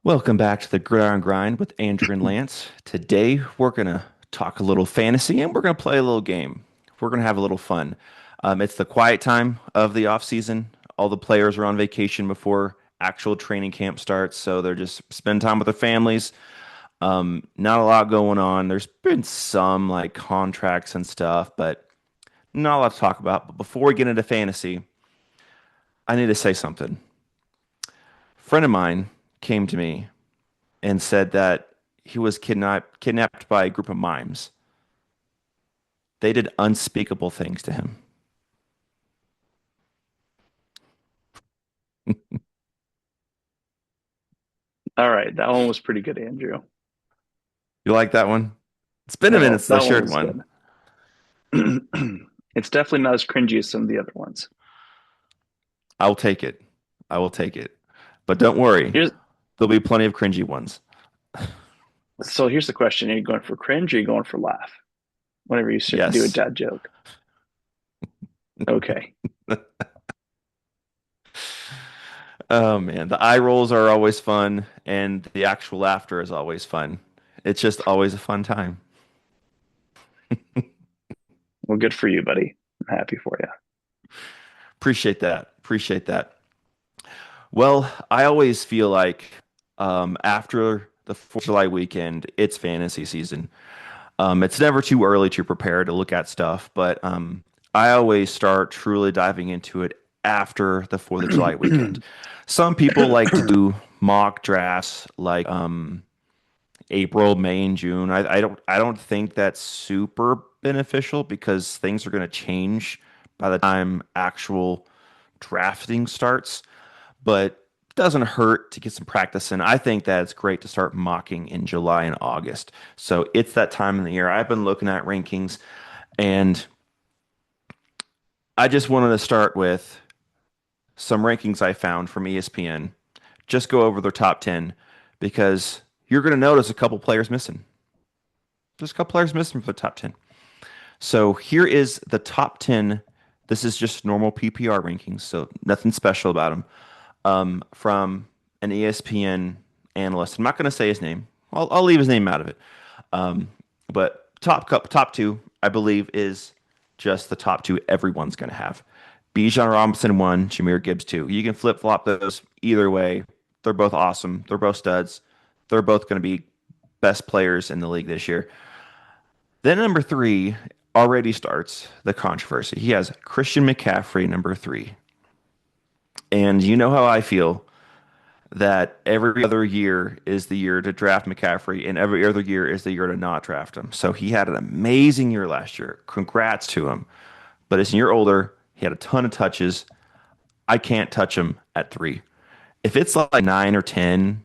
Welcome back to the Gridiron Grind with Andrew and Lance. Today we're gonna talk a little fantasy and we're gonna play a little game. We're gonna have a little fun. It's the quiet time of the off season. All the players are on vacation before actual training camp starts, so they're just spending time with their families. Not a lot going on. There's been some like contracts and stuff, but not a lot to talk about. But before we get into fantasy, I need to say something. A friend of mine came to me and said that he was kidnapped by a group of mimes. They did unspeakable things to him. All right, that one was pretty good, Andrew. You like that one? It's been a That minute one, since I that one shared was one. good. It's definitely not as cringy as some of the other ones. I'll take it. I will take it. But don't worry, Here's there'll be plenty of cringy ones. here's the question: Are you going for cringe or are you going for laugh? Whenever you do a Yes. dad joke. Okay. Oh man, the eye rolls are always fun, and the actual laughter is always fun. It's just always a fun time. Well, good for you, buddy. I'm happy for you. Appreciate that. Appreciate that. Well, I always feel like after the 4th of July weekend, it's fantasy season. It's never too early to prepare to look at stuff, but I always start truly diving into it after the 4th of July weekend. Some people like to do mock drafts like April, May, and June. I don't think that's super beneficial because things are going to change by the time actual drafting starts, but it doesn't hurt to get some practice in. I think that it's great to start mocking in July and August. So it's that time of the year. I've been looking at rankings and I just wanted to start with some rankings I found from ESPN. Just go over their top 10 because you're going to notice a couple players missing. There's a couple players missing for the top 10. So here is the top 10. This is just normal PPR rankings, so nothing special about them. From an ESPN analyst. I'm not going to say his name. I'll leave his name out of it. But top two, I believe, is just the top two everyone's going to have. Bijan Robinson one, Jameer Gibbs two. You can flip flop those either way. They're both awesome. They're both studs. They're both going to be best players in the league this year. Then number three already starts the controversy. He has Christian McCaffrey number three. And you know how I feel that every other year is the year to draft McCaffrey, and every other year is the year to not draft him. So he had an amazing year last year. Congrats to him. But as a year older, he had a ton of touches. I can't touch him at three. If it's like nine or 10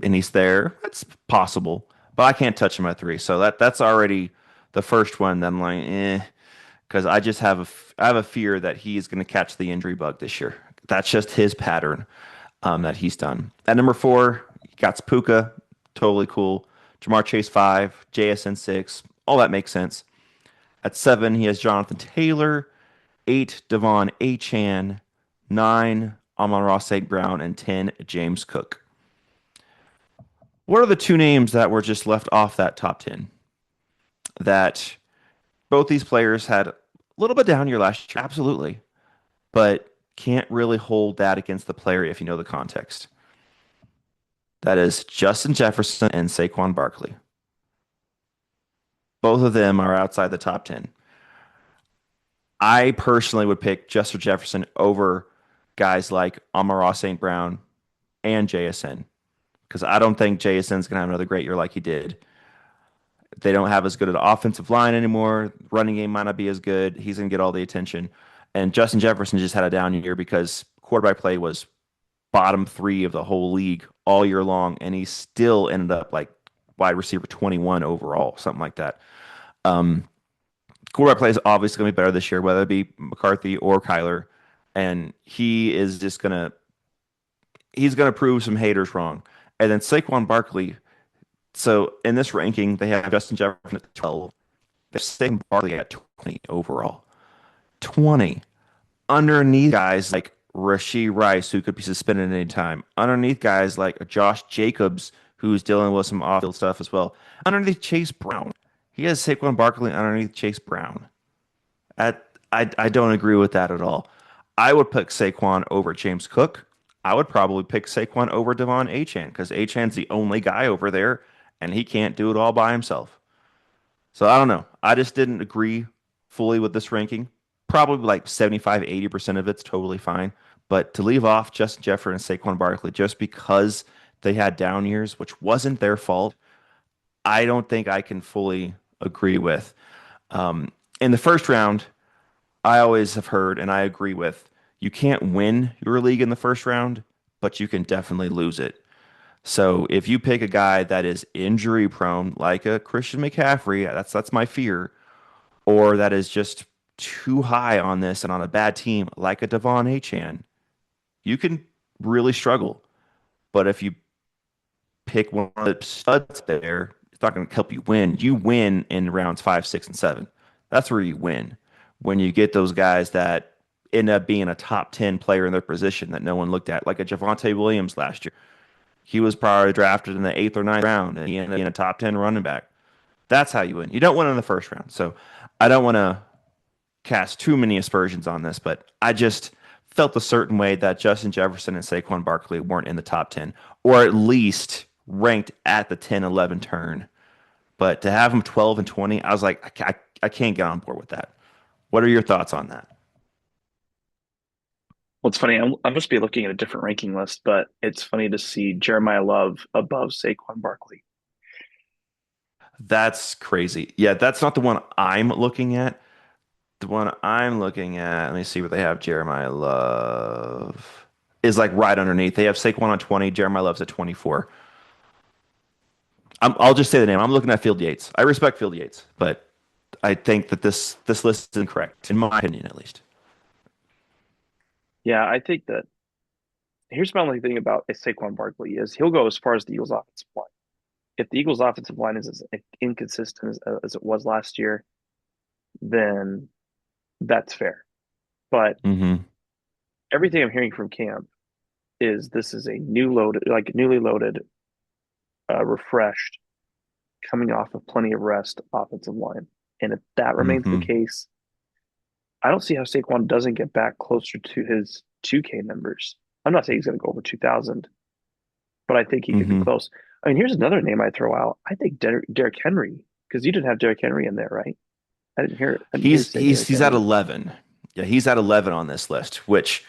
and he's there, that's possible. But I can't touch him at three. So that's already the first one that I'm like, because I just have I have a fear that he is going to catch the injury bug this year. That's just his pattern that he's done. At number four, you got Puka, totally cool. Jamar Chase five, JSN six, all that makes sense. At seven, he has Jonathan Taylor, eight, Devon Achan, nine, Amon-Ra St. Brown, and 10, James Cook. What are the two names that were just left off that top 10? That both these players had a little bit down year last year, absolutely, but can't really hold that against the player if you know the context. That is Justin Jefferson and Saquon Barkley. Both of them are outside the top 10. I personally would pick Justin Jefferson over guys like Amon-Ra St. Brown and JSN because I don't think JSN's going to have another great year like he did. They don't have as good an offensive line anymore. Running game might not be as good. He's going to get all the attention. And Justin Jefferson just had a down year because quarterback play was bottom three of the whole league all year long, and he still ended up like wide receiver 21 overall, something like that. Um, Quarterback play is obviously going to be better this year, whether it be McCarthy or Kyler, and he's gonna prove some haters wrong. And then Saquon Barkley. So in this ranking, they have Justin Jefferson at 12. They're Saquon Barkley at 20 overall. 20 underneath guys like Rashee Rice, who could be suspended at any time. Underneath guys like Josh Jacobs, who's dealing with some off-field stuff as well. Underneath Chase Brown. He has Saquon Barkley underneath Chase Brown. I don't agree with that at all. I would pick Saquon over James Cook. I would probably pick Saquon over Devon Achane because Achane's the only guy over there, and he can't do it all by himself. So I don't know. I just didn't agree fully with this ranking. Probably like 75, 80% of it's totally fine. But to leave off Justin Jefferson and Saquon Barkley just because they had down years, which wasn't their fault, I don't think I can fully agree with. Um, in the first round, I always have heard, and I agree with, you can't win your league in the first round, but you can definitely lose it. So if you pick a guy that is injury prone, like a Christian McCaffrey, that's my fear, or that is just too high on this and on a bad team, like a Devon Achane, you can really struggle. But if you pick one of the studs there, it's not going to help you win. You win in rounds five, six, and seven. That's where you win. When you get those guys that end up being a top 10 player in their position that no one looked at, like a Javonte Williams last year. He was probably drafted in the eighth or ninth round, and he ended up being a top 10 running back. That's how you win. You don't win in the first round. So I don't want to cast too many aspersions on this, but I just felt a certain way that Justin Jefferson and Saquon Barkley weren't in the top 10, or at least ranked at the 10, 11 turn. But to have them 12 and 20, I was like, I can't get on board with that. What are your thoughts on that? Well, it's funny. I must be looking at a different ranking list, but it's funny to see Jeremiah Love above Saquon Barkley. That's crazy. Yeah, that's not the one I'm looking at. The one I'm looking at, let me see what they have. Jeremiah Love is like right underneath. They have Saquon on 20, Jeremiah Love's at 24. I'll just say the name. I'm looking at Field Yates. I respect Field Yates, but I think that this list is incorrect, in my opinion, at least. Yeah, I think that here's my only thing about Saquon Barkley is he'll go as far as the Eagles' offensive line. If the Eagles' offensive line is as inconsistent as it was last year, then that's fair. But Hmm. everything I'm hearing from camp is this is a newly loaded, refreshed, coming off of plenty of rest offensive line. And if that remains the Hmm. case, I don't see how Saquon doesn't get back closer to his 2K numbers. I'm not saying he's going to go over 2,000, but I think he could be Hmm. close. I mean, here's another name I throw out. I think Derrick Henry, because you didn't have Derrick Henry in there, right? I didn't hear it. I didn't hear you He's say he's Derrick he's at Henry. 11. Yeah, he's at 11 on this list, which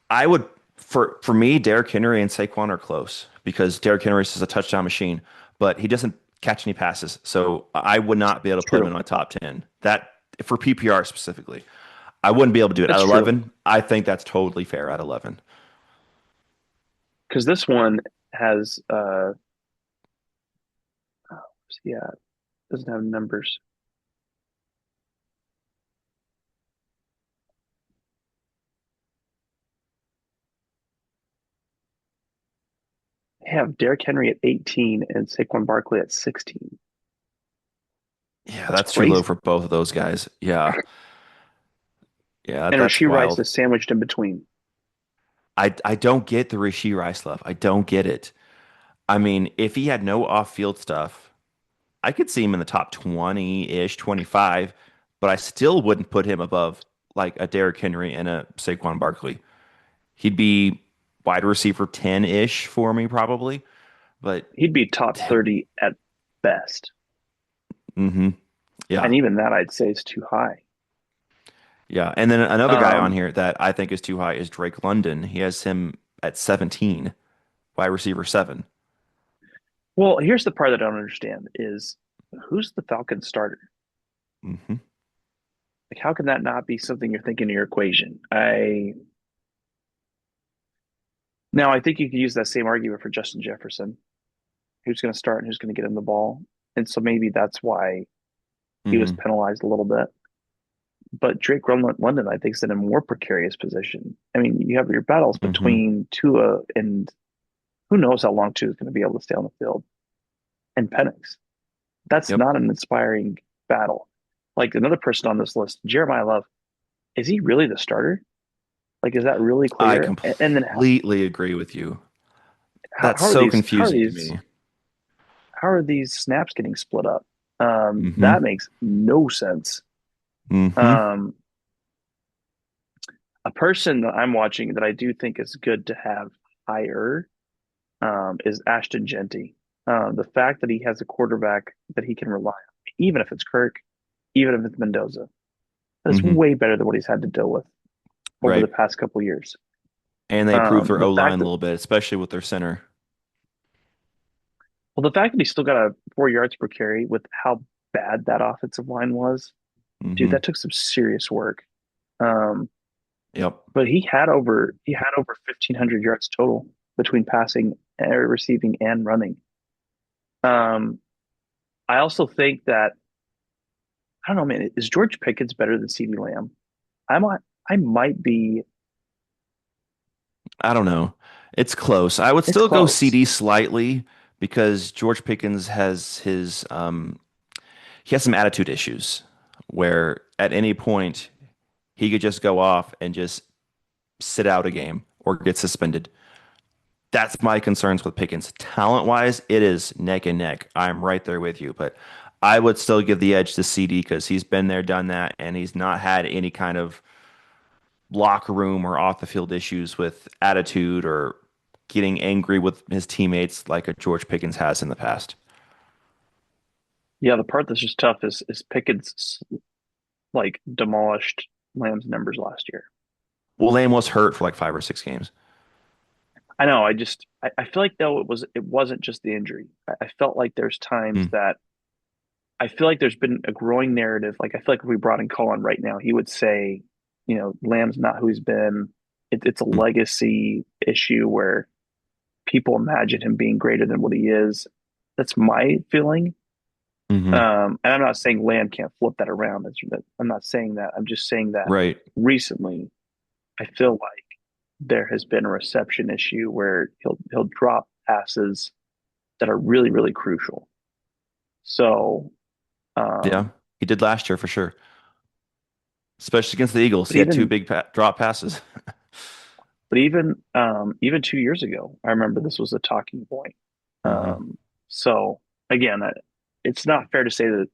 I would for me, Derrick Henry and Saquon are close because Derrick Henry is a touchdown machine, but he doesn't catch any passes. So I would not be able to put him in True. my top 10. That for PPR specifically. I wouldn't be able to do it. At That's true. 11, I think that's totally fair at 11. Because this one has yeah, doesn't have numbers. They have Derrick Henry at 18 and Saquon Barkley at 16. Yeah, That's that's too low crazy. for both of those guys. Yeah. Yeah, And that's Rashee Rice wild. is sandwiched in between. I don't get the Rishi Rice love. I don't get it. I mean, if he had no off-field stuff, I could see him in the top 20-ish, 25, but I still wouldn't put him above like a Derrick Henry and a Saquon Barkley. He'd be wide receiver 10-ish for me probably, but He'd be top 30 at best. hmm And yeah. even that I'd say is too high. Yeah. And then another guy on Um, here that I think is too high is Drake London. He has him at 17, wide receiver 7. well, here's the part that I don't understand is who's the Falcons starter? Hmm. Like, how can that not be something you're thinking in your equation? I think you could use that same argument for Justin Jefferson, who's going to start and who's going to get him the ball. And so maybe that's why he was Hmm. penalized a little bit. But London, I think, is in a more precarious position. I mean, you have your battles Hmm. between Tua and who knows how long Tua is going to be able to stay on the field, and Penix. That's Yep. not an inspiring battle. Like another person on this list, Jeremiah Love, is he really the starter? Like, is that really I clear? And then completely agree with you. That's how are so these confusing to me. how are these snaps getting split up? Hmm. That makes no sense. Hmm. Um, a person that I'm watching that I do think is good to have higher is Ashton Genty. The fact that he has a quarterback that he can rely on, even if it's Kirk, even if it's Mendoza, that's Hmm. way better than what he's had to deal with over the Right. past couple years. And they improved their The O line fact a that little bit, especially with their center. well, the fact that he still got a 4 yards per carry with how bad that offensive line was, dude, Hmm. that took some serious work. Um, Yep. but he had over 1,500 yards total between passing, receiving, and running. Um, I also think that I don't know, man. Is George Pickens better than CeeDee Lamb? I might I might be. I don't know. It's close. I would It's still go close. CD slightly because George Pickens has his he has some attitude issues where at any point he could just go off and just sit out a game or get suspended. That's my concerns with Pickens. Talent wise, it is neck and neck. I'm right there with you, but I would still give the edge to CD because he's been there, done that, and he's not had any kind of locker room or off the field issues with attitude or getting angry with his teammates like a George Pickens has in the past. Yeah, the part that's just tough is Pickens like demolished Lamb's numbers last year. Well, Lamb was hurt for like 5 or 6 games. I know. I feel like though it wasn't just the injury. I felt like there's times Hmm. that I feel like there's been a growing narrative. Like I feel like if we brought in Colin right now, he would say, Lamb's not who he's been. It's a legacy issue where people imagine him being greater than what he is. That's my feeling. Hmm. And I'm not saying Lamb can't flip that around. I'm not saying that. I'm just saying that Right. recently, I feel like there has been a reception issue where he'll drop passes that are really, really crucial. So, Yeah. um, He did last year for sure, especially against the Eagles. but He had two even big drop passes. even 2 years ago, I remember this was a talking point. Hmm. So again, it's not fair to say that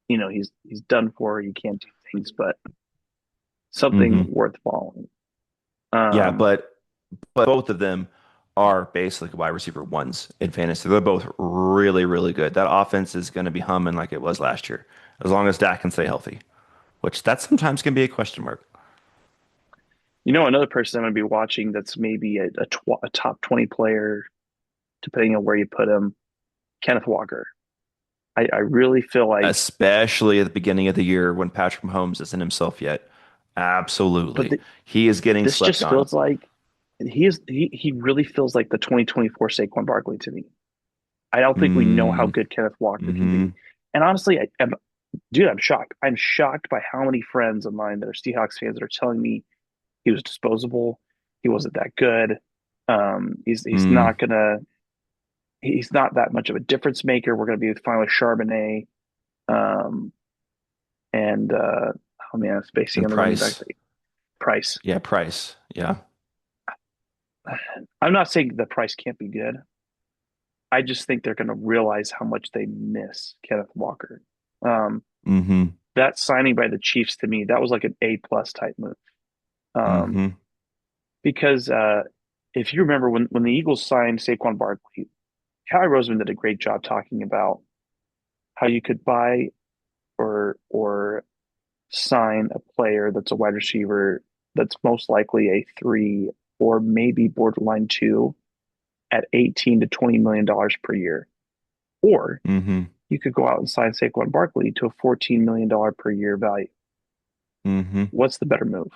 he's done for. You can't do things, but something Hmm. worth following. Yeah, Um, but both of them are basically wide receiver ones in fantasy. They're both really, really good. That offense is going to be humming like it was last year, as long as Dak can stay healthy, which that sometimes can be a question mark. another person I'm going to be watching that's maybe a top 20 player, depending on where you put him, Kenneth Walker. I really feel like, Especially at the beginning of the year when Patrick Mahomes isn't himself yet. but Absolutely. He is getting this slept just on. feels like he really feels like the 2024 Saquon Barkley to me. I don't think we know how Mm, good Kenneth Walker can hmm. be. And honestly, dude, I'm shocked. I'm shocked by how many friends of mine that are Seahawks fans that are telling me he was disposable. He wasn't that good. Mm. He's not that much of a difference maker. We're gonna be fine with Charbonnet. Um, and oh man, I'm spacing And on the running back Price. Price. Yeah, Price. Yeah. I'm not saying the Price can't be good. I just think they're gonna realize how much they miss Kenneth Walker. Um, Hmm. that signing by the Chiefs to me, that was like an A+ type move. Um, Hmm. because if you remember when the Eagles signed Saquon Barkley, Howie Roseman did a great job talking about how you could buy or sign a player that's a wide receiver that's most likely a three or maybe borderline two at 18 to $20 million per year. Or Hmm. you could go out and sign Saquon Barkley to a $14 million per year value. Hmm. What's the better move?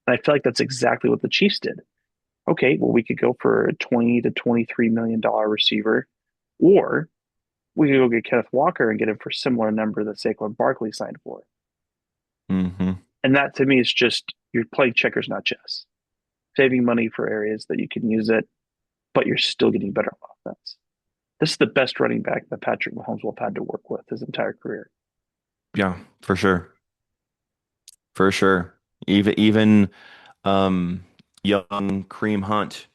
And I feel like that's exactly what the Chiefs did. Okay, well, we could go for a 20 to $23 million receiver, or we could go get Kenneth Walker and get him for a similar number that Saquon Barkley signed for. Hmm. And that to me is just you're playing checkers, not chess. Saving money for areas that you can use it, but you're still getting better offense. This is the best running back that Patrick Mahomes will have had to work with his entire career. Yeah, for sure. For sure. Even young Kareem Hunt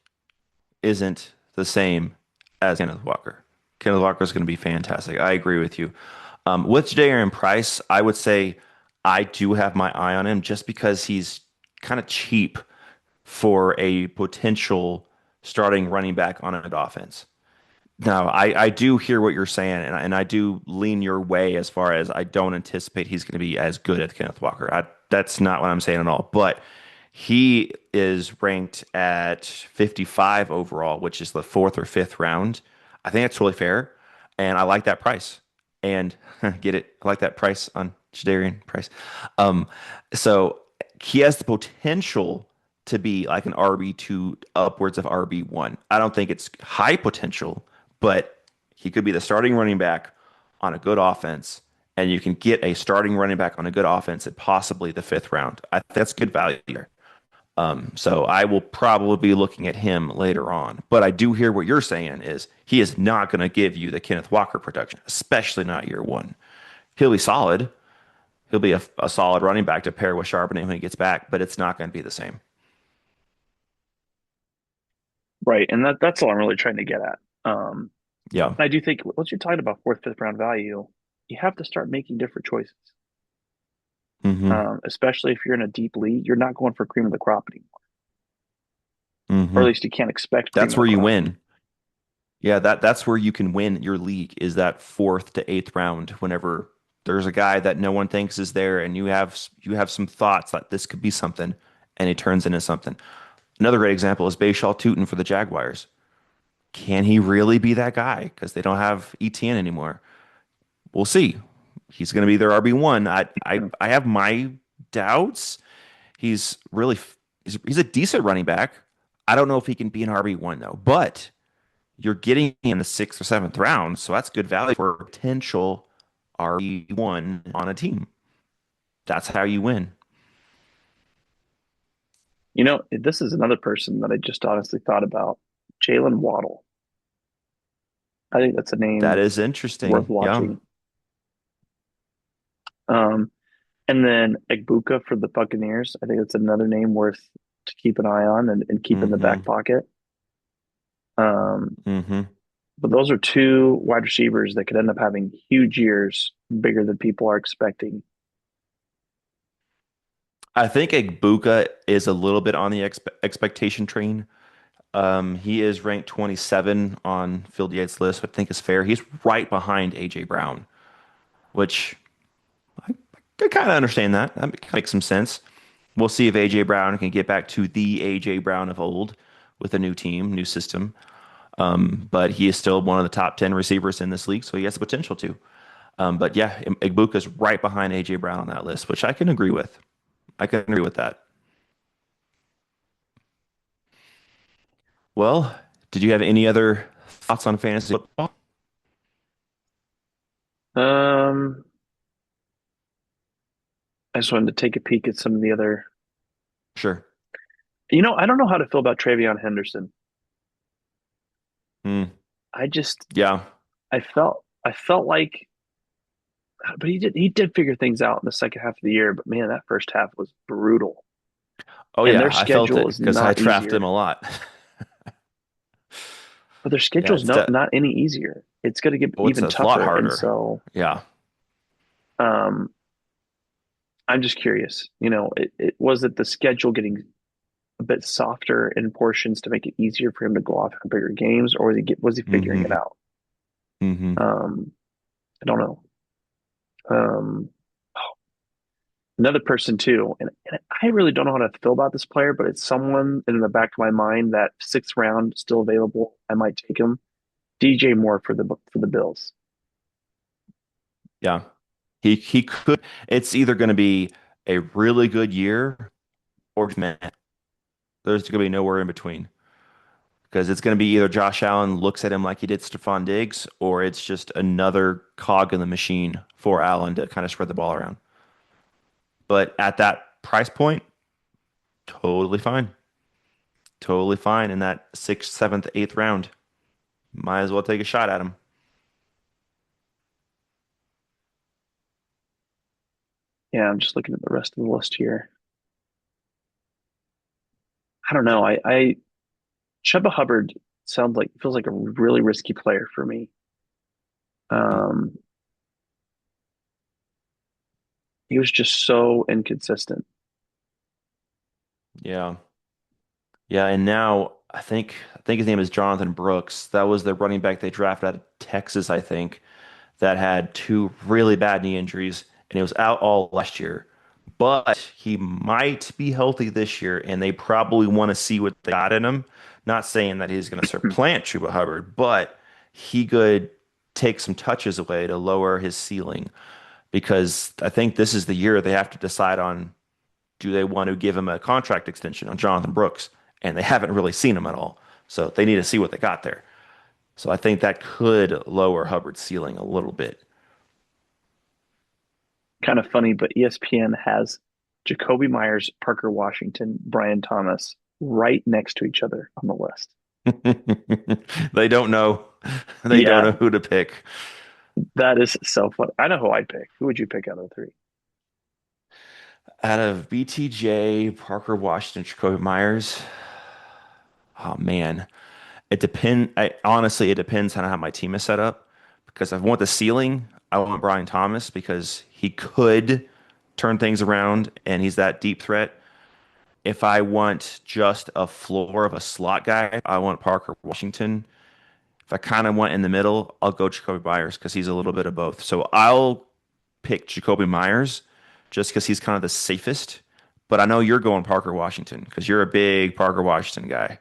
isn't the same as Kenneth Walker. Kenneth Walker is going to be fantastic. I agree with you. With Jadarian Price, I would say I do have my eye on him just because he's kind of cheap for a potential starting running back on an offense. Now, I do hear what you're saying, and I do lean your way as far as I don't anticipate he's going to be as good as Kenneth Walker. That's not what I'm saying at all. But he is ranked at 55 overall, which is the fourth or fifth round. I think that's really fair, and I like that price. And get it? I like that price on Jadarian Price. Um, so he has the potential to be like an RB2 upwards of RB1. I don't think it's high potential, but he could be the starting running back on a good offense, and you can get a starting running back on a good offense at possibly the fifth round. I think that's good value there. So I will probably be looking at him later on. But I do hear what you're saying is he is not going to give you the Kenneth Walker production, especially not year one. He'll be solid. He'll be a solid running back to pair with Charbonnet when he gets back, but it's not going to be the same. Right. And that's all I'm really trying to get at. Yeah. I do think once you're talking about fourth, fifth round value, you have to start making different choices. Mm-hmm. Especially if you're in a deep league, you're not going for cream of the crop anymore, or Mm-hmm. at least you can't expect cream That's of the where you crop. win. Yeah, that's where you can win your league is that fourth to eighth round whenever there's a guy that no one thinks is there and you have some thoughts that this could be something and it turns into something. Another great example is Bayshaw Tootin for the Jaguars. Can he really be that guy? Because they don't have ETN anymore. We'll see. He's going to be their RB1. I have my doubts. He's really he's a decent running back. I don't know if he can be an RB1 though, but you're getting in the sixth or seventh round, so that's good value for a potential RB1 on a team. That's how you win. This is another person that I just honestly thought about. Jalen Waddle. I think that's a That name is worth interesting. Yeah. watching. Um, and then Egbuka for the Buccaneers. I think that's another name worth to keep an eye on and keep in the Mm-hmm. back pocket. Um, Mm-hmm. but those are two wide receivers that could end up having huge years, bigger than people are expecting. I think Egbuka is a little bit on the expectation train. He is ranked 27 on Phil Yates' list, which I think is fair. He's right behind AJ Brown, which I kind of understand that. That makes some sense. We'll see if AJ Brown can get back to the AJ Brown of old with a new team, new system. But he is still one of the top 10 receivers in this league, so he has the potential to. But yeah, Igbuka's right behind AJ Brown on that list, which I can agree with. I can agree with that. Well, did you have any other thoughts on fantasy football? Um, I just wanted to take a peek at some of the other. Sure. I don't know how to feel about Travion Henderson. Mm, I just, yeah. I felt like, but he did figure things out in the second half of the year. But man, that first half was brutal, Oh and yeah, their I felt schedule it is because I not trapped him easier. a lot. But their Yeah, schedule's not any easier. It's going to get it's even a lot tougher, and harder. so Yeah. um, I'm just curious. Was it the schedule getting a bit softer in portions to make it easier for him to go off in bigger games, or was he figuring it Mm-hmm. out? Mm-hmm. Um, I don't know. Um, Another person too, and I really don't know how to feel about this player, but it's someone in the back of my mind that sixth round still available. I might take him. DJ Moore for the Bills. Yeah. He could it's either going to be a really good year or just meh. There's going to be nowhere in between. Because it's going to be either Josh Allen looks at him like he did Stephon Diggs, or it's just another cog in the machine for Allen to kind of spread the ball around. But at that price point, totally fine. Totally fine in that sixth, seventh, eighth round. Might as well take a shot at him. Yeah, I'm just looking at the rest of the list here. I don't know. I Chuba Hubbard sounds like feels like a really risky player for me. Um, he was just so inconsistent. Yeah. Yeah, and now I think his name is Jonathan Brooks. That was the running back they drafted out of Texas, I think, that had two really bad knee injuries, and he was out all last year. But he might be healthy this year, and they probably want to see what they got in him. Not saying that he's going to supplant Chuba Hubbard, but he could take some touches away to lower his ceiling because I think this is the year they have to decide on do they want to give him a contract extension on Jonathan Brooks? And they haven't really seen him at all. So they need to see what they got there. So I think that could lower Hubbard's ceiling a little bit. Kind of funny, but ESPN has Jacoby Myers, Parker Washington, Brian Thomas right next to each other on the list. They don't know. They don't Yeah, know who to pick. that is so funny. I know who I'd pick. Who would you pick out of the three? Out of BTJ, Parker Washington, Jacoby Myers. Oh man. Honestly, it depends on how my team is set up. Because if I want the ceiling, I want Brian Thomas because he could turn things around and he's that deep threat. If I want just a floor of a slot guy, I want Parker Washington. If I kind of want in the middle, I'll go Jacoby Myers because he's a little bit of both. So I'll pick Jacoby Myers just because he's kind of the safest. But I know you're going Parker Washington because you're a big Parker Washington guy.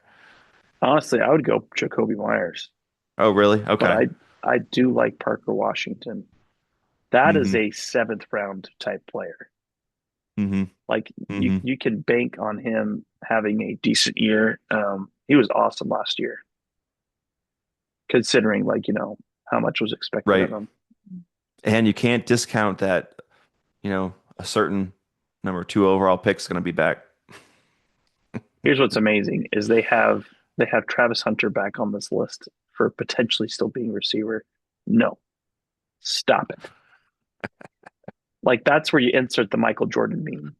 Honestly, I would go Jacoby Myers, Oh, really? but Okay. I do like Parker Washington. That is Mm-hmm. a seventh round type player. Mm-hmm. Like Mm-hmm. you can bank on him having a decent year. He was awesome last year, considering how much was expected of Right. him. And you can't discount that, a certain number two overall pick is going to be back. Here's what's amazing is they have Travis Hunter back on this list for potentially still being receiver. No, stop it. Like that's where you insert the Michael Jordan meme.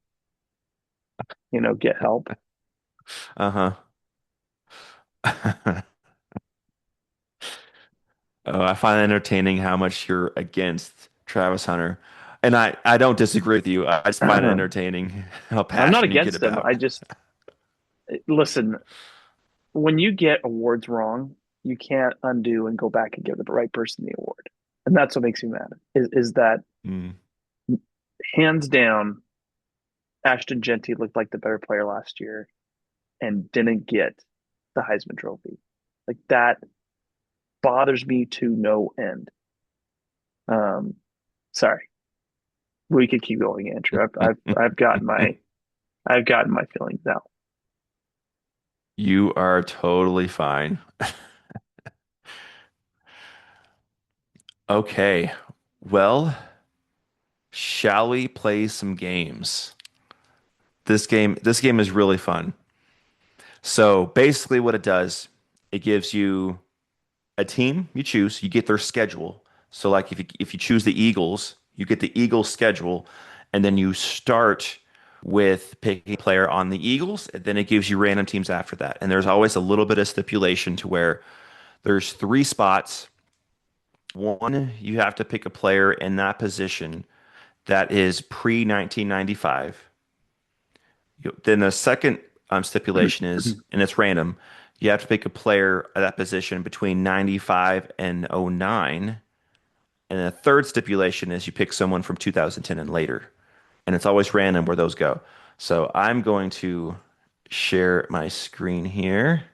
Get help. Uh-huh. I find it entertaining how much you're against Travis Hunter. And I don't disagree with you. I just find it I'm entertaining how not passionate you get against him. about. I just listen. When you get awards wrong, you can't undo and go back and give the right person the award. And that's what makes me mad. Is that Mm. hands down, Ashton Genty looked like the better player last year and didn't get the Heisman Trophy. Like that bothers me to no end. Um, sorry, we could keep going, Andrew. I've gotten my feelings out. You are totally fine. Okay. Well, shall we play some games? This game is really fun. So basically what it does, it gives you a team you choose, you get their schedule. So like if you choose the Eagles, you get the Eagles schedule, and then you start with picking a player on the Eagles, and then it gives you random teams after that. And there's always a little bit of stipulation to where there's three spots. One, you have to pick a player in that position that is pre 1995. Then the second stipulation is, and it's random, you have to pick a player at that position between 95 and '09. And the third stipulation is you pick someone from 2010 and later. And it's always random where those go. So I'm going to share my screen here.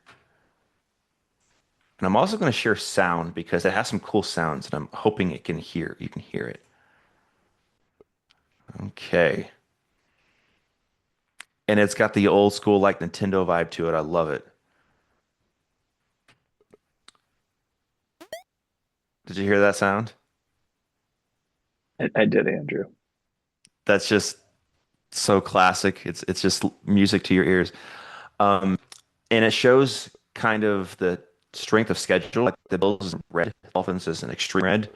And I'm also going to share sound because it has some cool sounds and I'm hoping you can hear it. Okay. And it's got the old school like Nintendo vibe to it. I love it. Did you hear that sound? I did, Andrew. That's just so classic. It's just music to your ears. Um, and it shows kind of the strength of schedule. Like the Bills is red, Dolphins is an extreme red.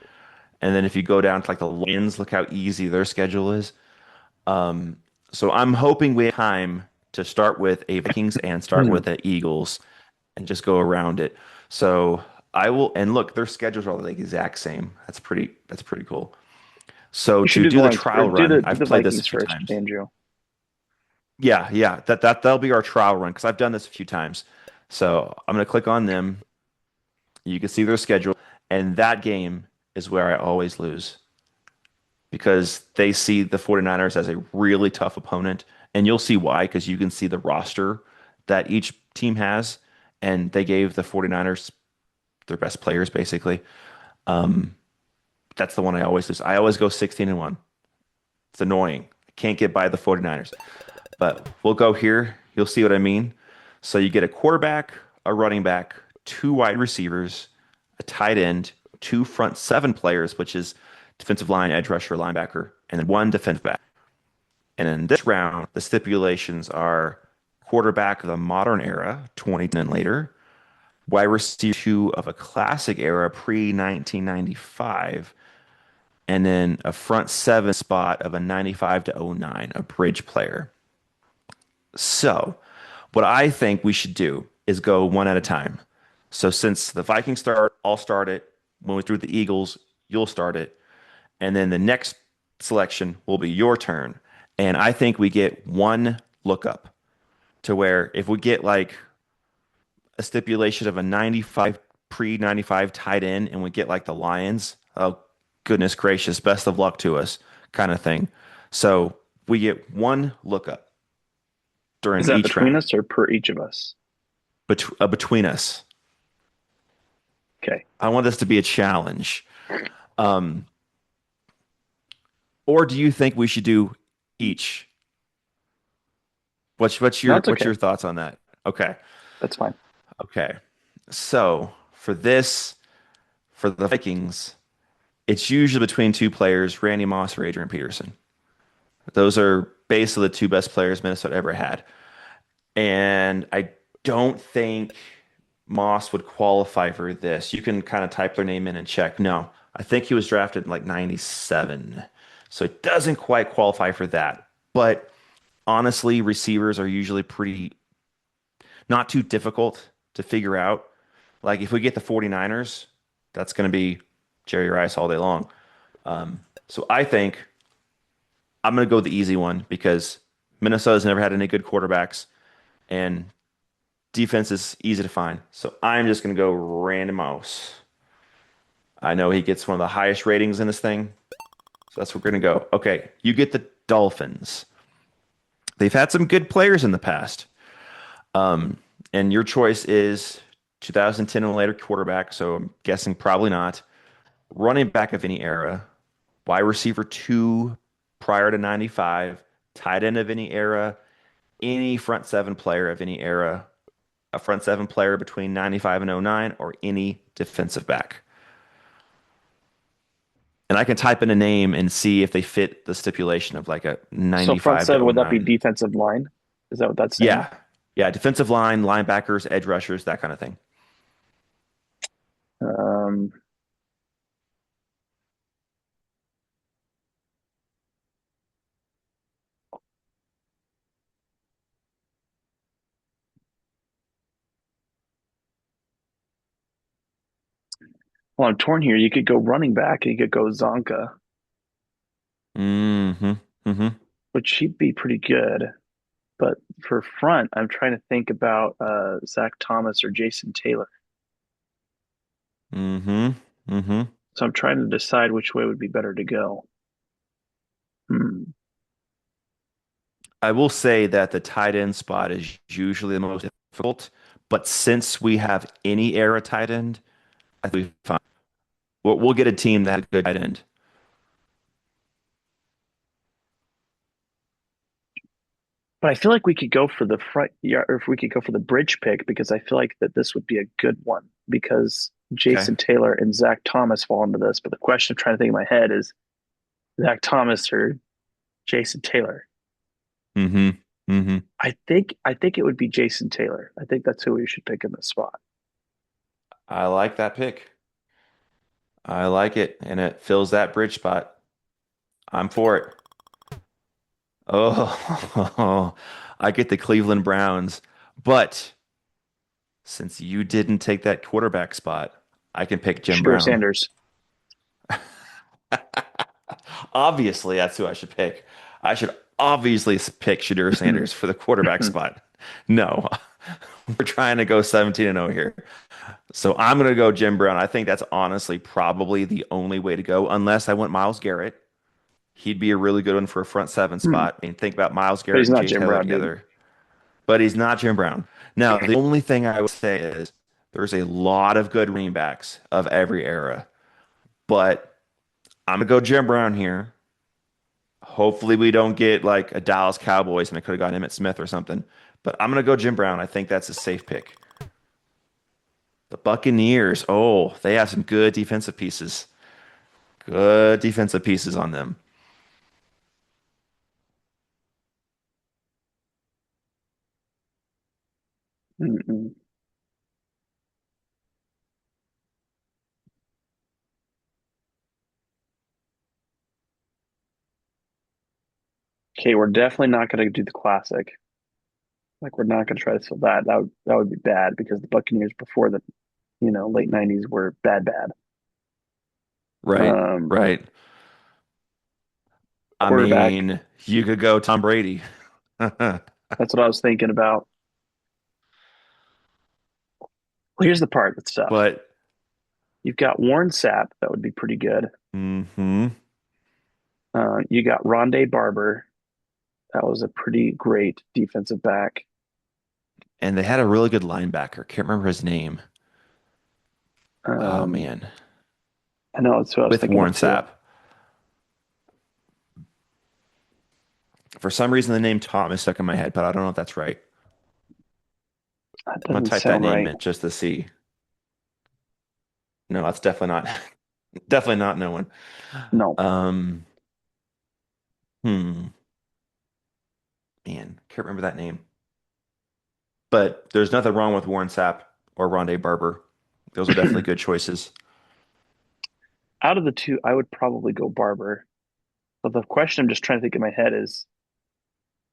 And then if you go down to like the Lions, look how easy their schedule is. So I'm hoping we have time to start with a Vikings and start Hmm. with a Eagles and just go around it. So I will, and look, their schedules are the exact same. That's pretty cool. So You should to do the do the Lions or trial do run, the I've played this a Vikings few first, times. Andrew. Yeah, that'll be our trial run because I've done this a few times. So I'm gonna click on them. You can see their schedule, and that game is where I always lose because they see the 49ers as a really tough opponent, and you'll see why because you can see the roster that each team has, and they gave the 49ers their best players basically. That's the one I always lose. I always go 16-1. It's annoying. I can't get by the 49ers. But we'll go here. You'll see what I mean. So you get a quarterback, a running back, two wide receivers, a tight end, two front seven players, which is defensive line, edge rusher, linebacker, and then one defensive back. And in this round, the stipulations are quarterback of the modern era, 2010 and later, wide receiver two of a classic era, pre 1995, and then a front seven spot of a 95 to '09, a bridge player. So, what I think we should do is go one at a time. So, since the Vikings start, I'll start it. When we threw the Eagles, you'll start it. And then the next selection will be your turn. And I think we get one lookup to where if we get like a stipulation of a 95 pre 95 tight end and we get like the Lions, oh, goodness gracious, best of luck to us kind of thing. So, we get one lookup Is during that each between round us or per each of us? between us. Okay. I want this to be a challenge. Um, or do you think we should do each? What's No, your it's what's okay. your thoughts on that? Okay. That's fine. Okay. So for the Vikings, it's usually between two players, Randy Moss or Adrian Peterson. Those are basically the two best players Minnesota ever had. And I don't think Moss would qualify for this. You can kind of type their name in and check. No, I think he was drafted in like 97. So it doesn't quite qualify for that. But honestly, receivers are usually pretty not too difficult to figure out. Like if we get the 49ers, that's going to be Jerry Rice all day long. So I think I'm going to go the easy one because Minnesota's never had any good quarterbacks and defense is easy to find. So I'm just going to go Randy Moss. I know he gets one of the highest ratings in this thing. So that's where we're going to go. Okay, you get the Dolphins. They've had some good players in the past. And your choice is 2010 and later quarterback. So I'm guessing probably not. Running back of any era. Wide receiver two prior to 95. Tight end of any era. Any front seven player of any era. A front seven player between 95 and '09, or any defensive back. And I can type in a name and see if they fit the stipulation of like a So front 95 to seven, would that be '09. defensive line? Is that what that's saying? Yeah. Yeah. Defensive line, linebackers, edge rushers, that kind of thing. Um, well, I'm torn here. You could go running back and you could go Zonka, Mm-hmm. Mm-hmm. which he'd be pretty good. But for front, I'm trying to think about Zach Thomas or Jason Taylor. Mm-hmm. Mm-hmm. So I'm trying to decide which way would be better to go. Hmm. I will say that the tight end spot is usually the most difficult, but since we have any era tight end, I think we're fine. We'll get a team that has a good tight end. But I feel like we could go for the front, yeah, or if we could go for the bridge pick, because I feel like that this would be a good one because Okay. Jason Taylor and Zach Thomas fall into this. But the question I'm trying to think in my head is Zach Thomas or Jason Taylor. Mm-hmm. Mm-hmm. I think it would be Jason Taylor. I think that's who we should pick in this spot. I like that pick. I like it, and it fills that bridge spot. I'm for it. Oh, I get the Cleveland Browns. But since you didn't take that quarterback spot, I can pick Jim Shador Brown. Sanders. Obviously, that's who I should pick. I should obviously pick Shadur Sanders for the quarterback spot. No, we're trying to go 17 and 0 here. So I'm going to go Jim Brown. I think that's honestly probably the only way to go, unless I went Miles Garrett. He'd be a really good one for a front seven Hmm. spot. I mean, think about Miles But Garrett he's and not Jay Jim Taylor Brown, dude. together. But he's not Jim Brown. Now, the only thing I would say is there's a lot of good running backs of every era, but I'm gonna go Jim Brown here. Hopefully, we don't get like a Dallas Cowboys and I could have got Emmitt Smith or something. But I'm gonna go Jim Brown. I think that's a safe pick. The Buccaneers. Oh, they have some good defensive pieces. Good defensive pieces on them. Mm-mm. Okay, we're definitely not going to do the classic. Like, we're not going to try to fill that. That would be bad because the Buccaneers before the late '90s were bad, bad. Right, Um, right. I Quarterback. mean, you could go Tom Brady. That's what I was thinking about. Well, here's the part that's tough. But You've got Warren Sapp. That would be pretty good. mhm. You got Rondé Barber. That was a pretty great defensive back. And they had a really good linebacker. Can't remember his name. Oh Um, man. I know that's what I was With thinking Warren of too. Sapp. For some reason, the name Tom is stuck in my head, but I don't know if that's right. That I'm gonna doesn't type that sound name right. in just to see. No, that's definitely not. Definitely not no one. No. Um, hmm, man, can't remember that name. But there's nothing wrong with Warren Sapp or Rondé Barber. Those are definitely good choices. Out of the two, I would probably go Barber. But the question I'm just trying to think in my head is,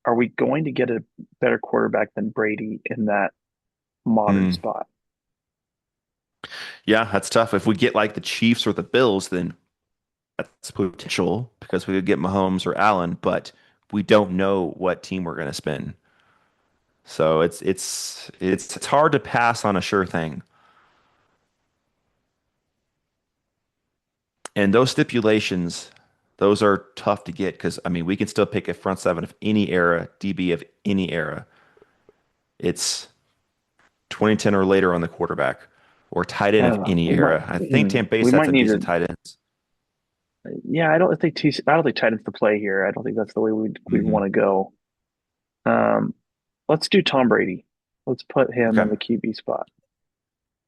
are we going to get a better quarterback than Brady in that modern Hmm. spot? Yeah, that's tough. If we get like the Chiefs or the Bills, then that's potential because we could get Mahomes or Allen, but we don't know what team we're gonna spin. So it's hard to pass on a sure thing. And those stipulations, those are tough to get because I mean we can still pick a front seven of any era, DB of any era. It's 2010 or later on the quarterback, or tight end I of don't know. any We might era. I think Tampa Bay we had might some need decent to. tight ends. Yeah, I don't think tight ends to play here. I don't think that's the way we'd Hmm. want to go. Um, let's do Tom Brady. Let's put him Okay. in the QB spot.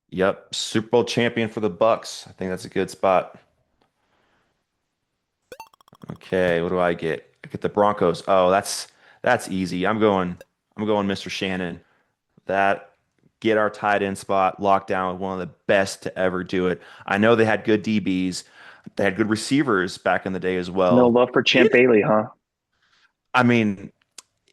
Yep. Super Bowl champion for the Bucks. I think that's a good spot. Okay, what do I get? I get the Broncos. Oh, that's easy. I'm going Mr. Shannon. That get our tight end spot locked down with one of the best to ever do it. I know they had good DBs. They had good receivers back in the day as No well. love for Champ It, Bailey, huh? I mean,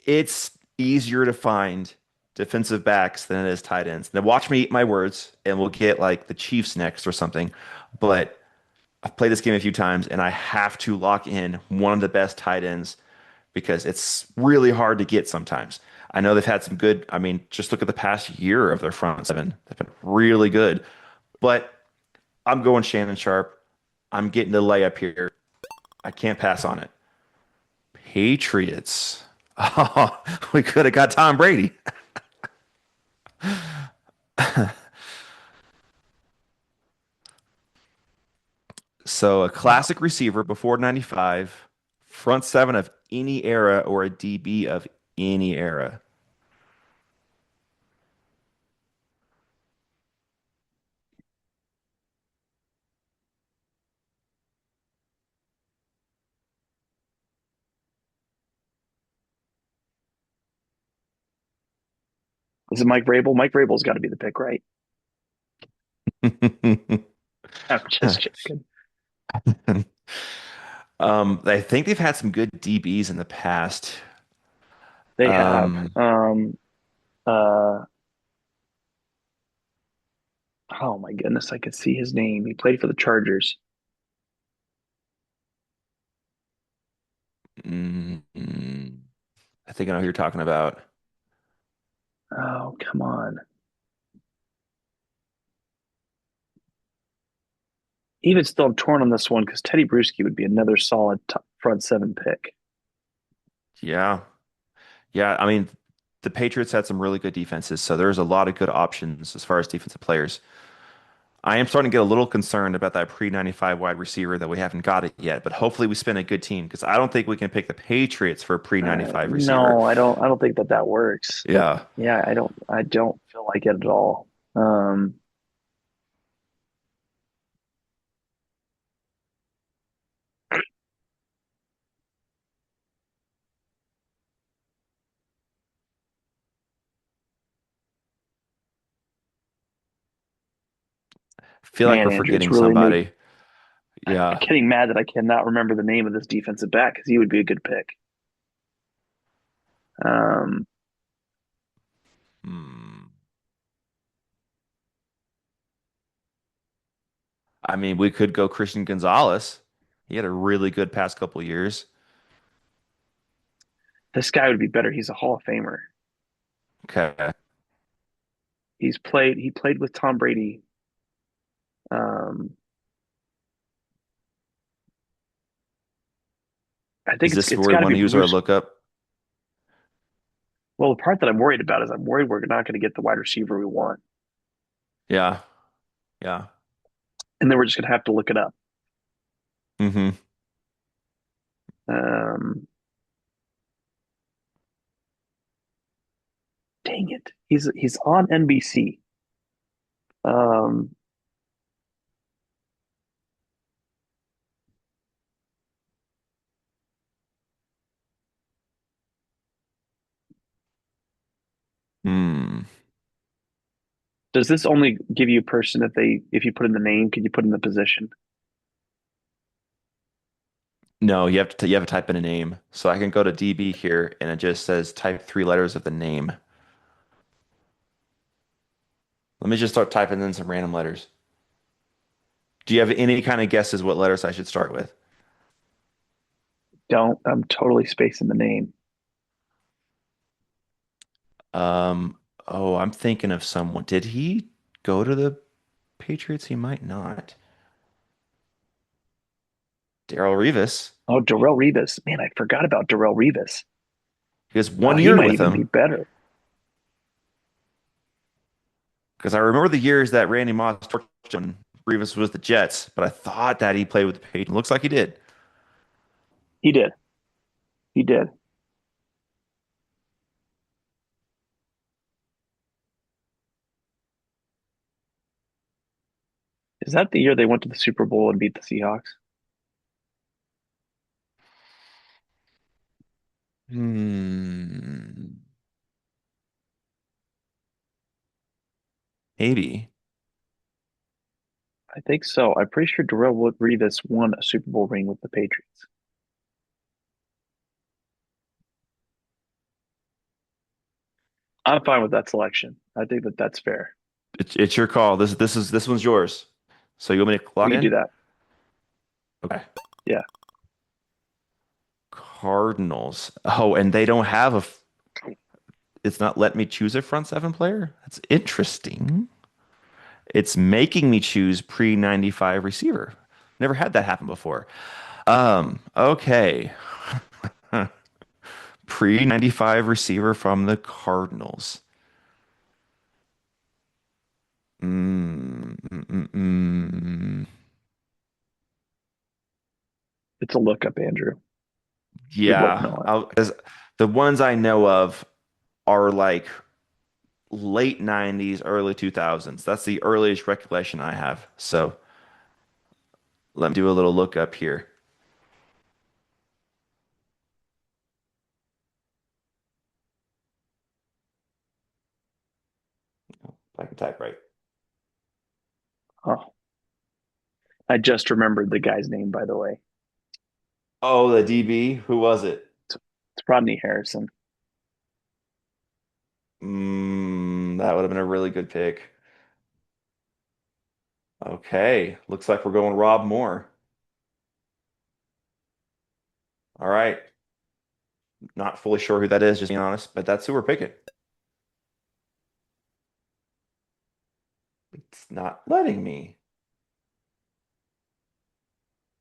it's easier to find defensive backs than it is tight ends. Now watch me eat my words, and we'll get like the Chiefs next or something. But I've played this game a few times, and I have to lock in one of the best tight ends because it's really hard to get sometimes. I know they've had some good, I mean, just look at the past year of their front seven. They've been really good. But I'm going Shannon Sharp. I'm getting the layup here. I can't pass on it. Patriots. Oh, we could have got Tom Brady. So a Wow. classic receiver before 95, front seven of any era or a DB of any era. Is it Mike Vrabel? Mike Vrabel's got to be the pick, right? I'm just joking. I think they've had some good DBs in the past. They have. Um, Uh, oh my goodness, I could see his name. He played for the Chargers. mm, mm, I think I know who you're talking about. Oh, come on. Even still, I'm torn on this one because Teddy Bruschi would be another solid top front seven pick. Yeah. Yeah. I mean, the Patriots had some really good defenses, so there's a lot of good options as far as defensive players. I am starting to get a little concerned about that pre-95 wide receiver that we haven't got it yet, but hopefully we spin a good team because I don't think we can pick the Patriots for a pre-95 receiver. No, I don't. I don't think that that works. Yeah. Yeah, I don't. I don't feel like it at all. Um, I feel like Man, we're Andrew, it's forgetting really make somebody. Yeah. getting mad that I cannot remember the name of this defensive back because he would be a good pick. Um, Hmm. I mean, we could go Christian Gonzalez. He had a really good past couple years. this guy would be better. He's a Hall of Famer. Okay. He played with Tom Brady. Um, I think Is this it's where we got to want be to use our Bruce. lookup? Well, the part that I'm worried about is I'm worried we're not going to get the wide receiver we want, Yeah. Yeah. and then we're just going to have to look it up. Hmm. Um, Dang it, he's on NBC. Um, Hmm. does this only give you a person if you put in the name? Can you put in the position? No, you have to type in a name. So I can go to DB here and it just says type three letters of the name. Let me just start typing in some random letters. Do you have any kind of guesses what letters I should start with? Don't. I'm totally spacing the name. Um, oh, I'm thinking of someone. Did he go to the Patriots? He might not. Darrell Revis. Oh, Darrell Revis. Man, I forgot about Darrell Revis. He has Oh, one he year might with even be him better. because I remember the years that Randy Moss torched him. Revis was the Jets, but I thought that he played with the Patriots. Looks like he did. He did. He did. Is that the year they went to the Super Bowl and beat the Seahawks? Hmm. Maybe. I think so. I'm pretty sure Darrell Revis won a Super Bowl ring with the Patriots. I'm fine with that selection. I think that that's fair. It's your call. This one's yours. So you want me to We lock could do in? that. Okay. Yeah. Cardinals. Oh, and they don't have it's not letting me choose a front seven player. That's interesting. It's making me choose pre-95 receiver. Never had that happen before. Okay. Pre-95 receiver from the Cardinals. Mm, mm, mm, mm. It's a look up, Andrew. Good luck Yeah, knowing. 'cause the ones I know of are like late 90s, early 2000s. That's the earliest recollection I have. So let me do a little look up here. If I can type right. Oh, I just remembered the guy's name, by the way. Oh, the DB. Who was it? It's Rodney Harrison. That would have been a really good pick. Okay, looks like we're going Rob Moore. All right, not fully sure who that is, just being honest, but that's who we're picking. It's not letting me.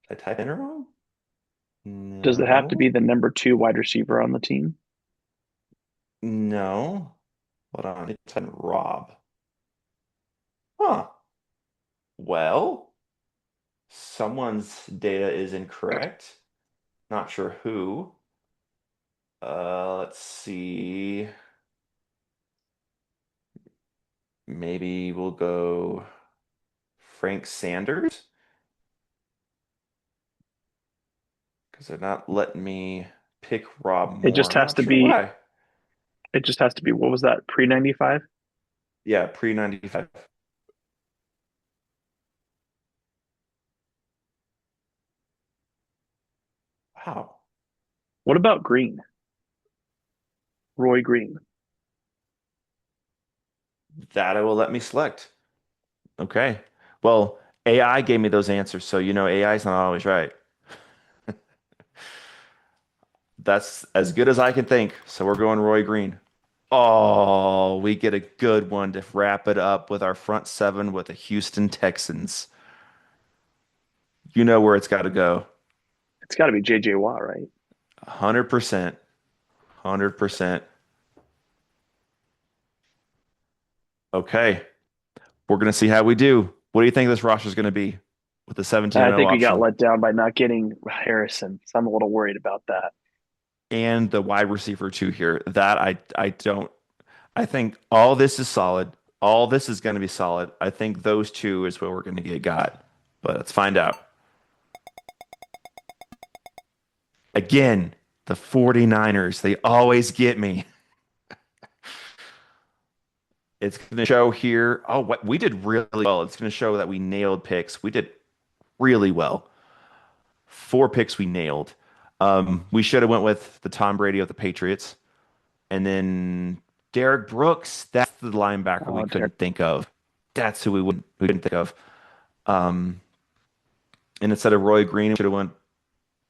Did I type in it wrong? Does it have to be No, the number two wide receiver on the team? no. Hold on, I need to type in Rob. Huh. Well, someone's data is incorrect. Not sure who. Let's see. Maybe we'll go Frank Sanders because they're not letting me pick Rob It Moore. just I'm has not to sure be. why. It just has to be. What was that? Pre 95. Yeah, pre 95. Wow. What about Green? Roy Green. That it will let me select. Okay. Well, AI gave me those answers, so AI is not always right. That's as good as I can think. So we're going Roy Green. Oh, we get a good one to wrap it up with our front seven with the Houston Texans. You know where it's got to go. It's got to be J.J. Watt, right? 100%. 100%. Okay. We're going to see how we do. What do you think this roster is going to be with the 17 I 0 think we got option let down by not getting Harrison. So I'm a little worried about that. and the wide receiver two here? That I don't I think all this is solid. All this is going to be solid. I think those two is what we're going to get got. But let's find out. Again, the 49ers, they always get me. It's going to show here. Oh, what we did really well. It's going to show that we nailed picks. We did really well. Four picks we nailed. We should have went with the Tom Brady of the Patriots, and then Derek Brooks. That's the linebacker we Oh, Derek. couldn't think of. That's who we couldn't think of. Um, and instead of Roy Green, we should have went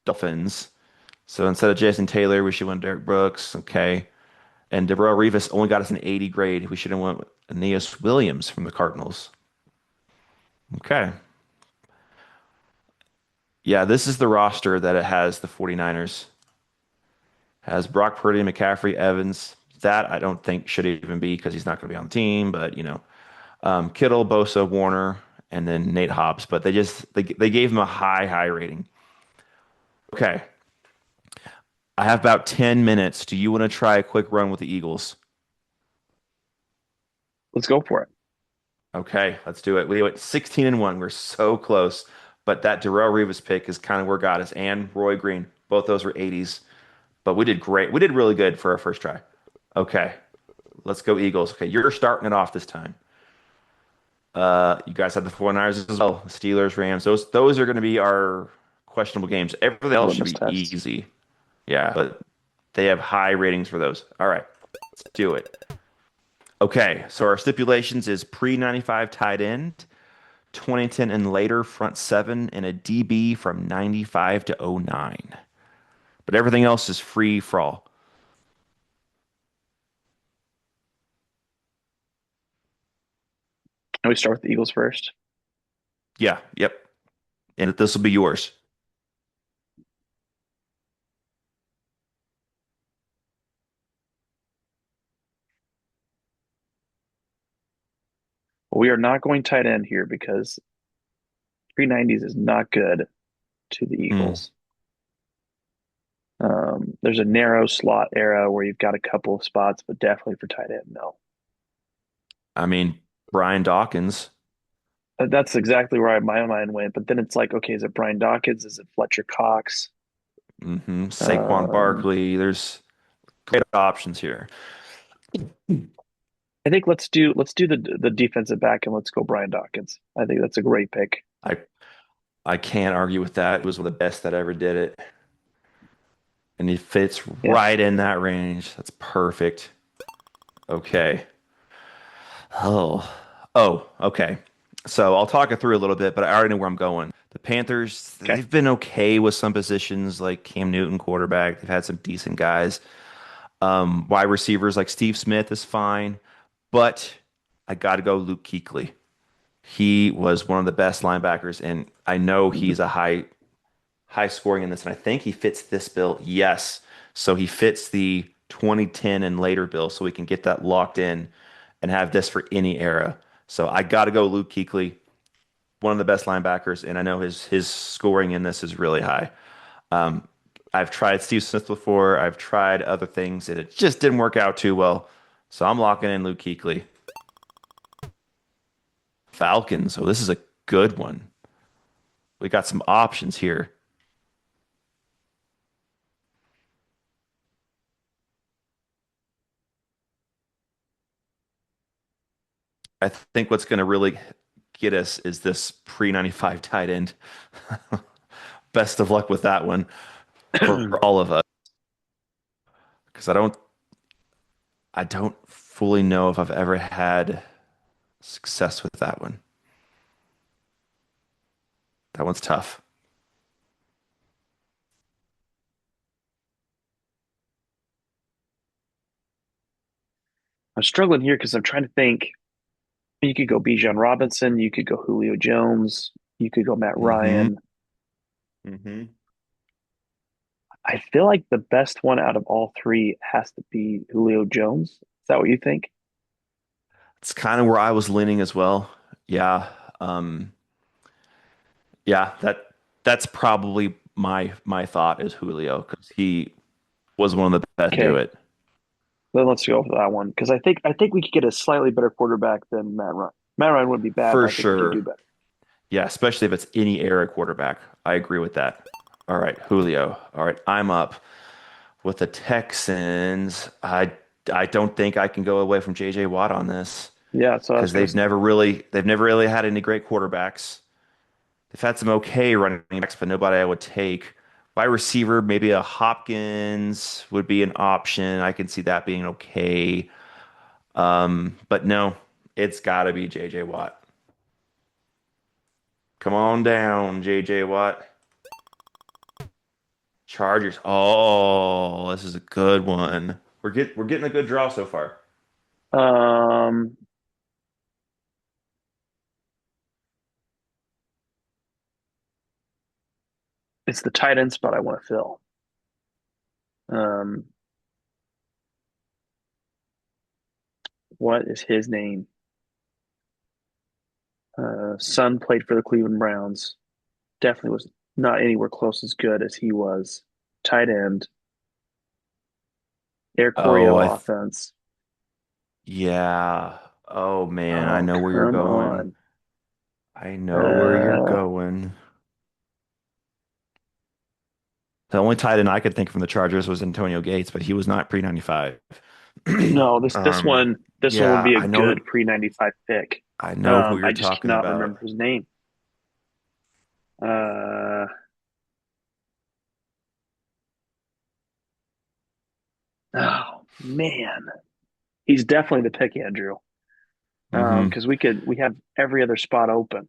Dolphins. So instead of Jason Taylor, we should have went Derek Brooks. Okay, and Devereaux Rivas only got us an 80 grade. We should have went with Aeneas Williams from the Cardinals. Okay. Yeah, this is the roster that it has the 49ers. Has Brock Purdy, McCaffrey, Evans. That I don't think should even be because he's not going to be on the team. But Kittle, Bosa, Warner, and then Nate Hobbs. But they gave him a high rating. Okay, I have about 10 minutes. Do you want to try a quick run with the Eagles? Let's go for it. Okay, let's do it. We went 16 and 1. We're so close. But that Darrelle Revis pick is kind of where got us, and Roy Green. Both those were 80s. But we did great. We did really good for our first try. Okay, let's go Eagles. Okay, you're starting it off this time. You guys have the 49ers as well. Steelers, Rams. Those are going to be our questionable games. Everything else should Litmus be test. easy. Yeah, but they have high ratings for those. All right, let's do it. Okay, so our stipulations is pre-95 tight end, 2010 and later front seven, and a DB from 95 to '09. But everything else is free for all. And we start with the Eagles first. Yeah, yep. And this will be yours. But we are not going tight end here because pre-90s is not good to the Hmm. Eagles. There's a narrow slot era where you've got a couple of spots, but definitely for tight end, no. I mean, Brian Dawkins. That's exactly where my mind went. But then it's like, okay, is it Brian Dawkins? Is it Fletcher Cox? Saquon Um, Barkley. There's great options here. I think let's do the defensive back and let's go Brian Dawkins. I think that's a great pick. I I can't argue with that. It was one of the best that ever did it. And he fits Yeah. right in that range. That's perfect. Okay. Oh, okay. So I'll talk it through a little bit, but I already know where I'm going. The Panthers, Okay. they've been okay with some positions like Cam Newton, quarterback. They've had some decent guys. Wide receivers like Steve Smith is fine, but I got to go Luke Kuechly. He was one of the best linebackers, and I know he's a high scoring in this, and I think he fits this bill. Yes, so he fits the 2010 and later bill, so we can get that locked in and have this for any era. So I got to go Luke Kuechly, one of the best linebackers, and I know his scoring in this is really high. Um, I've tried Steve Smith before. I've tried other things, and it just didn't work out too well. So I'm locking in Luke Kuechly. Falcons. So this is a good one. We got some options here. I think what's going to really get us is this pre 95 tight end. Best of luck with that one for all of us because I don't fully know if I've ever had success with that one. That one's tough. I'm struggling here because I'm trying to think. You could go Bijan Robinson. You could go Julio Jones. You could go Matt Hmm. Ryan. Hmm. I feel like the best one out of all three has to be Julio Jones. Is that what you think? It's kind of where I was leaning as well. Yeah. Um, yeah, that's probably my thought is Julio because he was one of the best to do Okay, it. then let's go for that one because I think we could get a slightly better quarterback than Matt Ryan. Matt Ryan wouldn't be bad, For but I think we could do sure. better. Yeah, especially if it's any era quarterback. I agree with that. All right, Julio. All right, I'm up with the Texans. I don't think I can go away from J.J. Watt on this Yeah, so I was because gonna. they've never really had any great quarterbacks. They've had some okay running backs, but nobody I would take. Wide receiver, maybe a Hopkins would be an option. I can see that being okay. But no, it's got to be J.J. Watt. Come on down, J.J. Watt. Chargers. Oh, this is a good one. We're getting a good draw so far. Um, it's the tight end spot I want to fill. Um, what is his name? Son played for the Cleveland Browns. Definitely was not anywhere close as good as he was. Tight end, Air Oh, Coryell offense. yeah. Oh man, I Oh, know where you're come going. on. I know where you're Uh, going. The only tight end I could think from the Chargers was Antonio Gates, but he was not pre 95. no, this one would Yeah, be a I know good pre-95 pick. I know who I you're just talking cannot about. remember his name. Uh, oh man, he's definitely the pick, Andrew. Hmm. Because we have every other spot open.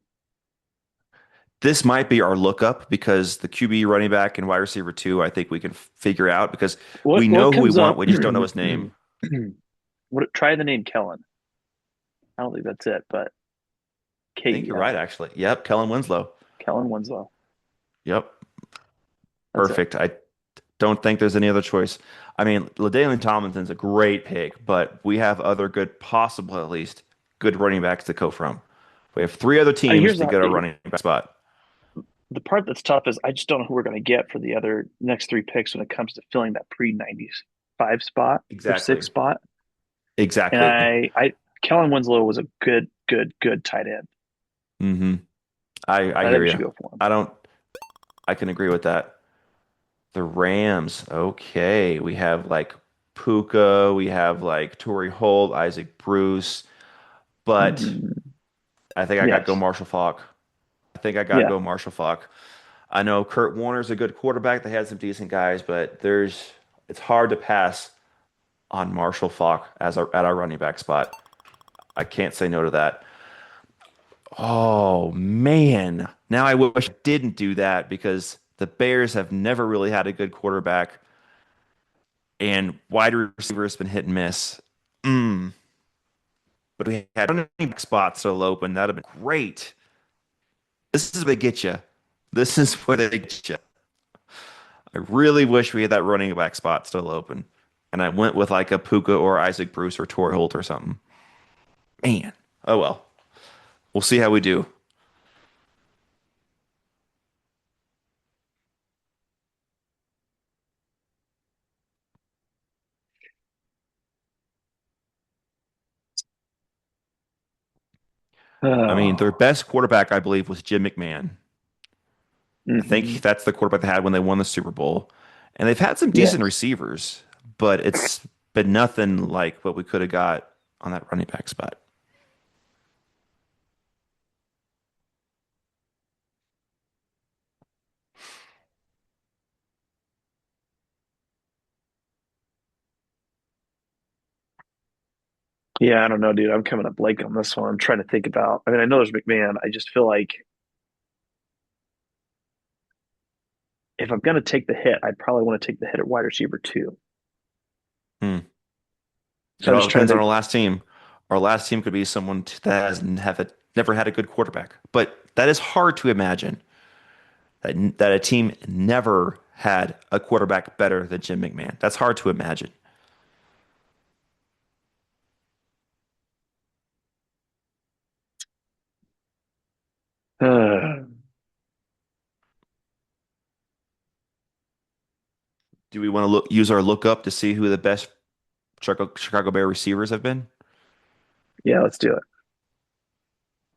This might be our lookup because the QB running back and wide receiver two, I think we can figure out because What we what know who we comes want. up? We just don't know his name. Try the name Kellen. I don't think that's it, but I think you're right, KEL. actually. Yep, Kellen Winslow. Kellen Winslow. Yep, That's it. perfect. I don't think there's any other choice. I mean, LaDainian Tomlinson's a great pick, but we have other good, possible at least, good running backs to go from. We have three other I mean, teams to get a running back spot. the part that's tough is I just don't know who we're going to get for the other next three picks when it comes to filling that pre-95 spot or six Exactly. spot. And Exactly. I Kellen Winslow was a good tight end. Hmm. I I think hear we you. should go for him. I don't. I can agree with that. The Rams. Okay, we have like Puka. We have like Torrey Holt, Isaac Bruce, but Mm, I think I got to go yes. Marshall Faulk. I think I got to Yeah. go Marshall Faulk. I know Kurt Warner's a good quarterback. They had some decent guys, but it's hard to pass on Marshall Faulk at our running back spot. I can't say no to that. Oh man. Now I wish I didn't do that because the Bears have never really had a good quarterback and wide receiver has been hit and miss. Mm. But we had running back spots still open. That'd have been great. This is where they get you. This is where they get you. I really wish we had that running back spot still open. And I went with like a Puka or Isaac Bruce or Torrey Holt or something. Man. Oh well. We'll see how we do. I mean, their Oh, best quarterback, I believe, was Jim McMahon. I think hmm. that's the quarterback they had when they won the Super Bowl. And they've had some decent Yes. receivers, but it's been nothing like what we could have got on that running back spot. Yeah, I don't know, dude. I'm coming up blank on this one. I'm trying to think about. I mean, I know there's McMahon. I just feel like if I'm gonna take the hit, I'd probably want to take the hit at wide receiver too. Hmm. So It I'm all just trying depends to on think. our last team. Our last team could be someone that has never had a good quarterback, but that is hard to imagine that a team never had a quarterback better than Jim McMahon. That's hard to imagine. Uh, Do we want to use our look up to see who the best Chicago Bear receivers have been? yeah, let's do it.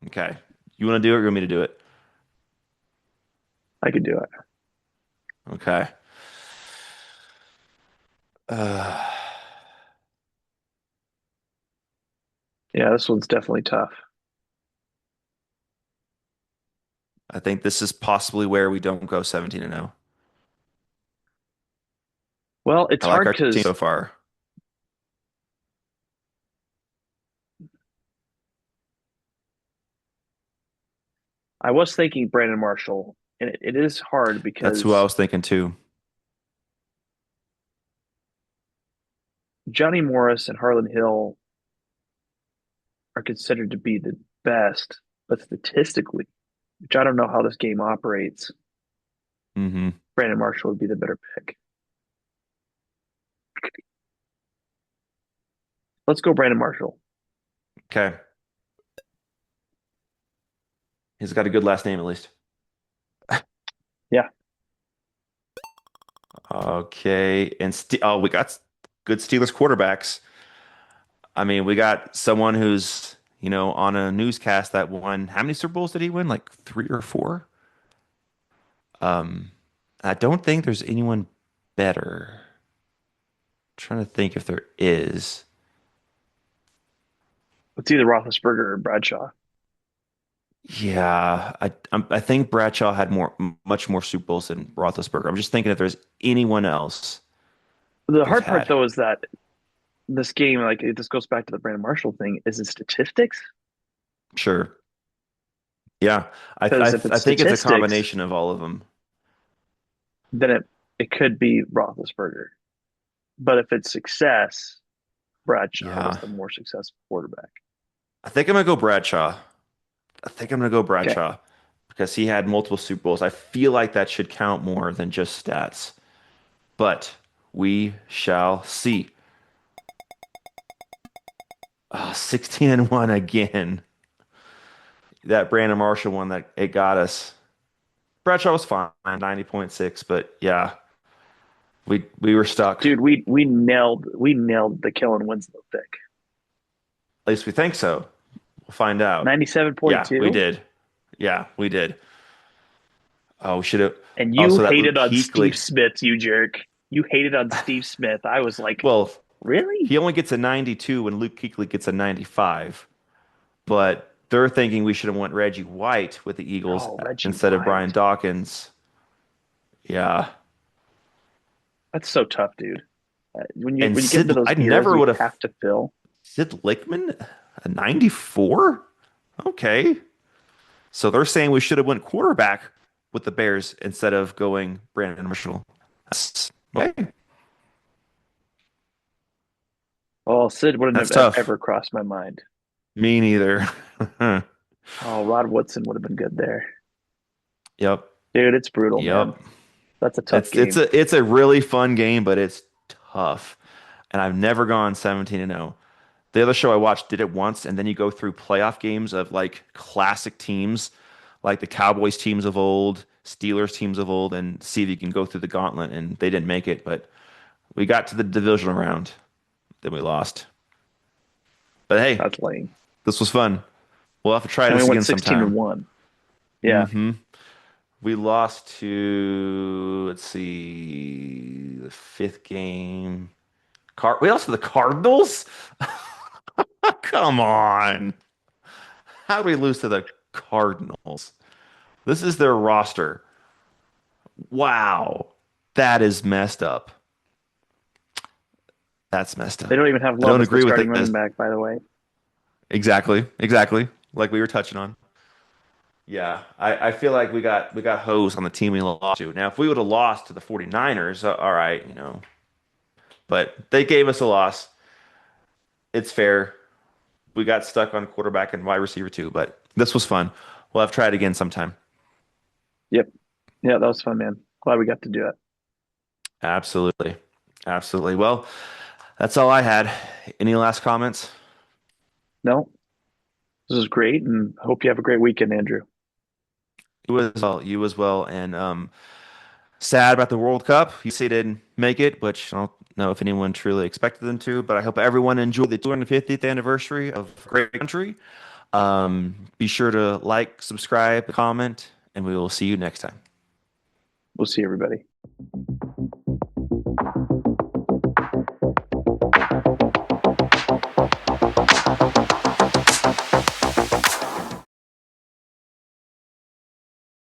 Okay. You want to do it or you want me to do it? I could do it. Okay. Uh, Yeah, this one's definitely tough. I think this is possibly where we don't go 17 and 0. Well, it's I like hard our team because so far. I was thinking Brandon Marshall, and it is hard That's who I because was thinking too. Johnny Morris and Harlan Hill are considered to be the best, but statistically, which I don't know how this game operates, Hmm. Brandon Marshall would be the better pick. Let's go, Brandon Marshall. Okay. He's got a good last name at least. Yeah, Okay. And we got good Steelers quarterbacks. I mean, we got someone who's, on a newscast that won. How many Super Bowls did he win? Like three or four? Um, I don't think there's anyone better. Trying to think if there is. it's either Roethlisberger or Bradshaw. Yeah, I think Bradshaw had much more Super Bowls than Roethlisberger. I'm just thinking if there's anyone else The they've hard part, had. though, is that this game, like, this goes back to the Brandon Marshall thing, is it statistics? Sure. Yeah, Because if I it's think it's a statistics, combination of all of them. then it could be Roethlisberger. But if it's success, Bradshaw was Yeah, the more successful quarterback. I think I'm gonna go Bradshaw. I think I'm gonna go Okay. Bradshaw because he had multiple Super Bowls. I feel like that should count more than just stats, but we shall see. 16 and 1 again. That Brandon Marshall one that it got us. Bradshaw was fine, 90.6, but yeah, we were stuck. Dude, we nailed the Kellen Winslow pick. At least we think so. We'll find out. Yeah, we 97.2. did. Yeah, we did. Oh, we should have. And you Also, that Luke hated on Steve Kuechly. Smith, you jerk. You hated on Steve Smith. I was like, Well, really? he only gets a 92 when Luke Kuechly gets a 95. But they're thinking we should have went Reggie White with the Eagles Oh, Reggie instead of Brian White. Dawkins. Yeah, That's so tough, dude. And when you get into those I eras, never you would have have to fill. Sid Lickman, a 94? Okay. So they're saying we should have went quarterback with the Bears instead of going Brandon Marshall. That's okay. Oh, Sid wouldn't That's have tough. ever crossed my mind. Me neither. Oh, Rod Woodson would have been good there. Yep. Dude, it's brutal, man. Yep. That's a tough It's game. it's a really fun game, but it's tough. And I've never gone 17 and 0. The other show I watched did it once, and then you go through playoff games of like classic teams, like the Cowboys teams of old, Steelers teams of old, and see if you can go through the gauntlet. And they didn't make it, but we got to the divisional round, then we lost. But hey, That's lame. this was fun. We'll have to try And we this went again 16 and sometime. 1. Yeah. Hmm. We lost to, let's see, the fifth game. We lost to the Cardinals? Come on. How do we lose to the Cardinals? This is their roster. Wow. That is messed up. That's messed They up. don't even have I Love don't as the agree with starting this. running back, by the way. Exactly. Exactly. Like we were touching on. Yeah. I feel like we got hosed on the team we lost to. Now, if we would have lost to the 49ers, all right, but they gave us a loss. It's fair. We got stuck on quarterback and wide receiver too, but this was fun. We'll have to try it again sometime. Yep. Yeah, that was fun, man. Glad we got to do it. Absolutely. Absolutely. Well, that's all I had. Any last comments? No, this is great, and hope you have a great weekend, Andrew. You as well. You as well. And sad about the World Cup. You say didn't make it, which I don't know if anyone truly expected them to, but I hope everyone enjoyed the 250th anniversary of a great country. Be sure to like, subscribe, comment, and we will see you next time. We'll see everybody.